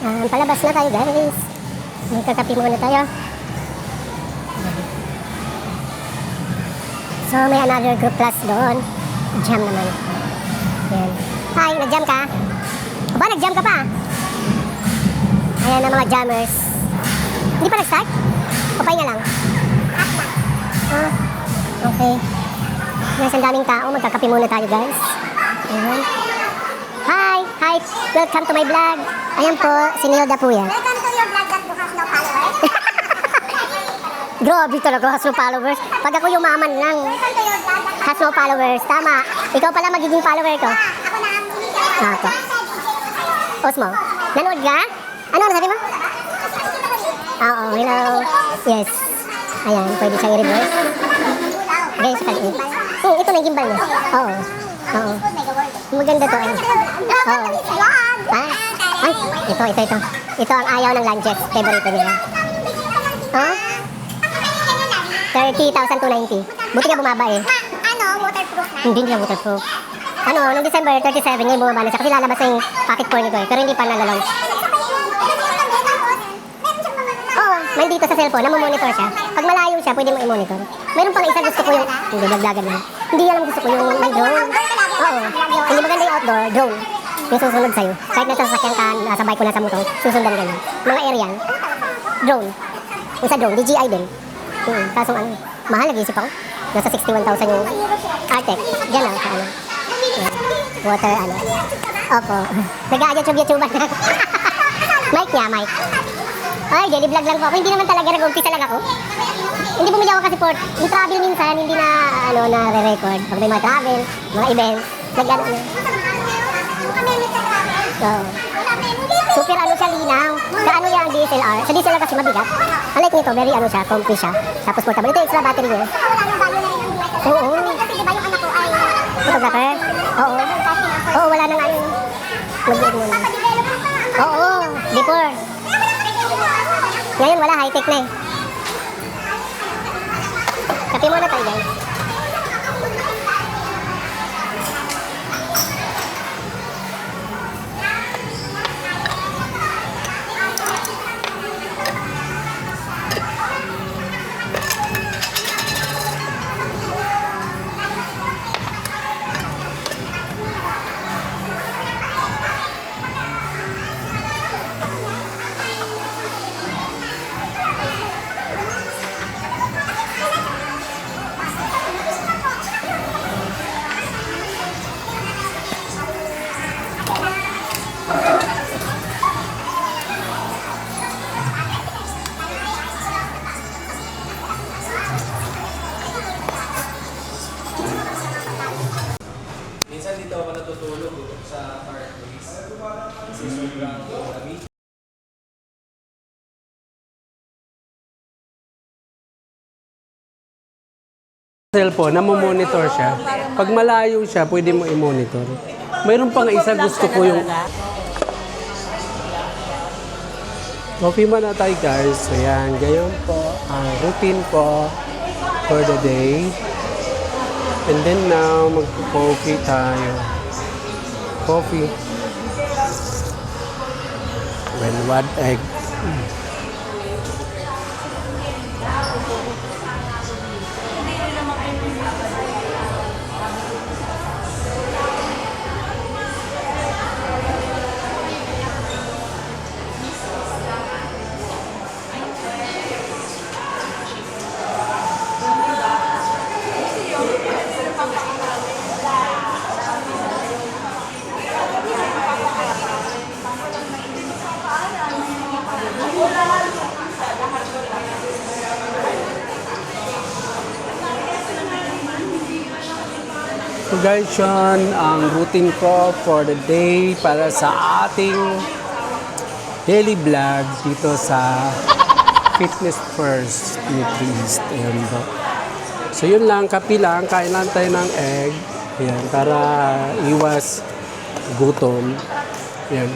Palabas na tayo guys. Magkakapi muna tayo. So may another group class doon. Jam naman. Yan. Hi, nag-jam ka? Aba, nag-jam ka pa? Ayan ang mga jammers. Hindi pa nag-start? O pahinga lang? Ah, okay. Guys, ang daming tao. Magkakapi muna tayo guys. Ayan. Hi! Hi! Welcome to my vlog. Ayan po, si Nilda po yan. Welcome to your vlog that has no followers. Grabe talaga, has no followers. Pag ako yumaman lang, Welcome to your vlog that has no followers. Tama. Ikaw pala magiging follower ko. ako na ang Okay. Osmo, nanood ka? Ano sabi mo? Oo, hello. Yes. Ayan, pwede siyang i-reverse. Guys, kasi. Ito na yung gimbal niya. Oo. Oo. Maganda to. Oo. Ah, ay, ito. Ito ang ayaw ng lunches. Favorite nila. Oh? 30,290. Buti nga bumaba eh. Ano, waterproof na? Hindi niya waterproof. Ano, noong December 37 niya bumaba na siya kasi lalabas na yung pocket core nito eh. Pero hindi pa nalalaunch. Oo, may dito sa cellphone, namomonitor siya. Pag malayo siya, pwede mo i-monitor. Mayroon pang isa gusto ko yung, hindi, naglagan na. Hindi alam gusto ko yung may drone. Oo, hindi maganda yung outdoor, drone. Yung susunod sa'yo. Kahit nasa sasakyan ka, nasa bike ko, nasa motor, susundan ka niya. Mga aerial. Drone. Yung sa drone, DJI din. Kaso ano, mahal, nag-iisip ako. Nasa 61,000 yung Artec. Diyan lang, sa ano. Water, ano. Opo. Nag-a-YouTube na. Mic niya, mic. Ay, daily vlog lang po ako. Hindi naman talaga nag-umpisa lang ako. Hindi bumili ako kasi for yung travel minsan, hindi na, ano, na re-record. Pag may mga travel, mga events, nag-ano, ano. So, super ano siya, linaw. Sa ano yan, DSLR. Sa DSLR kasi mabigat. Unlike nito, very ano siya, comfy siya. Tapos portable. Ito extra battery niya. Wala nang value na rin ang buhay ko. Oo. Kasi diba yung anak ko ay Photographer? Oo. Oo, wala nang ano. Mag-vlog muna. Oo, before. Ngayon wala, high-tech na eh. Kape muna tayo guys. Minsan dito ako natutulog sa fireplace. Kasi sobrang lamig. Cellphone, namomonitor siya. Pag malayo siya, pwede mo i-monitor. Mayroon pang isa, gusto ko yung... Coffee muna tayo guys. Ayan, ganyan po ang routine ko for the day. And then now, mag-coffee tayo. Coffee. When what egg. So guys, yun ang routine ko for the day para sa ating daily vlog dito sa Fitness First Nutriist. Ayan ba? So yun lang, kape lang, kain lang tayo ng egg. Ayan, para iwas gutom. Ayan.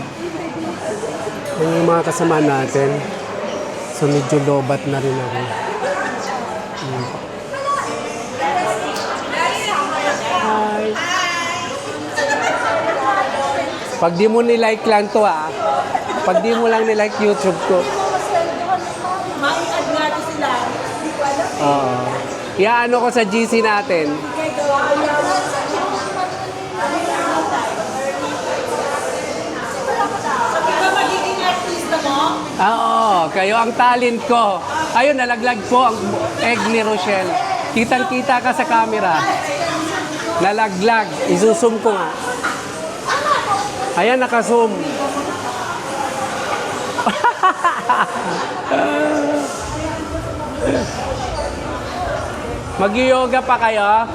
Yung mga kasama natin. So medyo lobat na rin ako. Ayan. Pag di mo ni-like lang to Pag di mo lang nilike YouTube ko. Mai-add nga to sila. Oo. Iaano ko sa GC natin. Sabi ka magiging artista mo? Oo, kayo ang talent ko. Ayun, nalaglag po ang egg ni Rochelle. Kitang-kita ka sa camera. Nalaglag. Isusum ko nga. Ayan, nakasum. Mag-yoga pa kayo?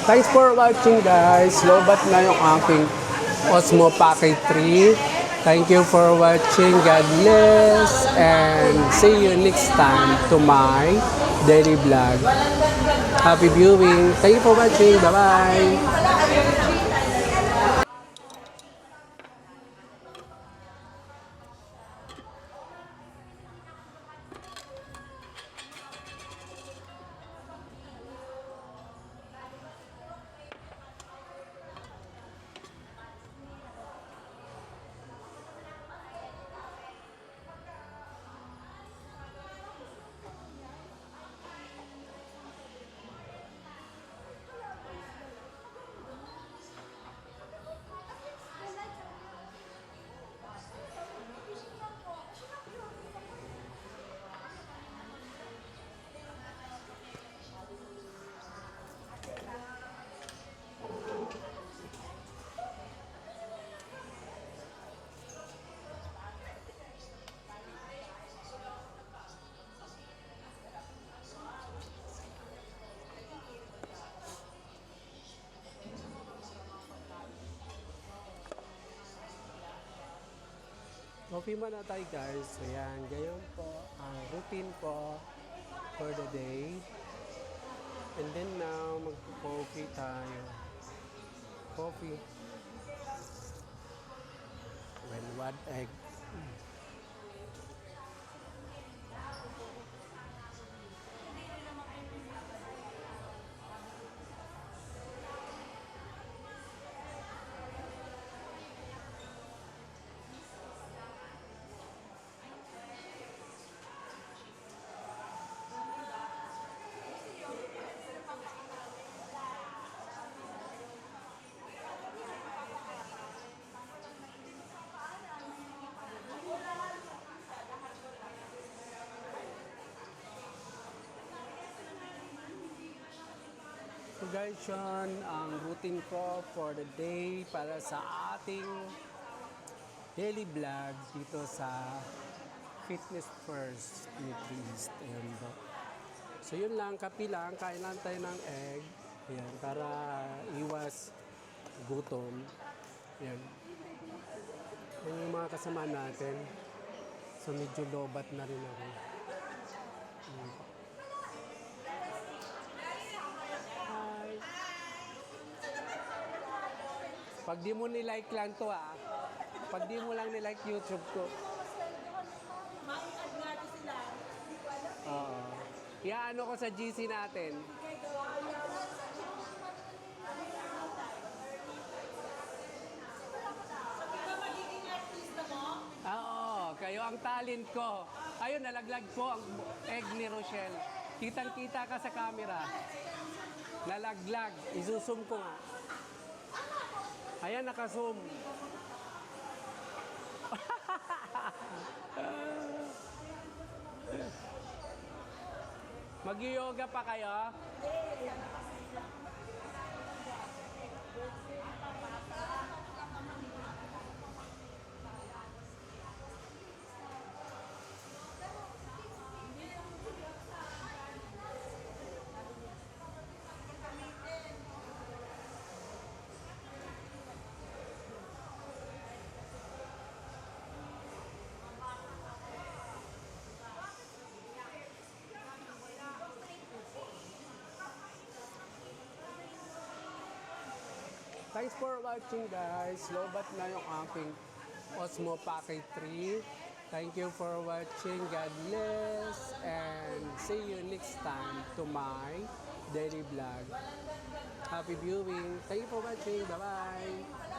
Thanks for watching guys. Lobat na yung aking Osmo Pocket 3. Thank you for watching. God bless. And see you next time to my daily vlog. Happy viewing. Thank you for watching. Bye-bye. Coffee muna tayo guys. Ayan, ganyan po ang routine ko for the day. And then now, mag-coffee tayo. Coffee. Well, what egg? So guys, yun ang routine ko for the day para sa ating daily vlog dito sa Fitness First Nutriist. Ayan po. So yun lang, kape lang, kain lang tayo ng egg. Ayan, para iwas gutom. Ayan. Yan yung mga kasama natin. So medyo lobat na rin ako. Ayan po. Pag di mo nilike lang to pag di mo lang nilike YouTube ko. Mai-add nga to sila. Oo. Iaano ko sa GC natin. Sabi ka magiging artista mo? Oo, kayo ang talent ko. Ayun, nalaglag po ang egg ni Rochelle. Kitang-kita ka sa camera. Nalaglag. Isusum ko nga. Ayan, nakasum. Mag-yoga pa kayo? Thanks for watching guys. Lobat na yung aking Osmo Pocket 3. Thank you for watching. God bless. And see you next time to my daily vlog. Happy viewing. Thank you for watching. Bye-bye.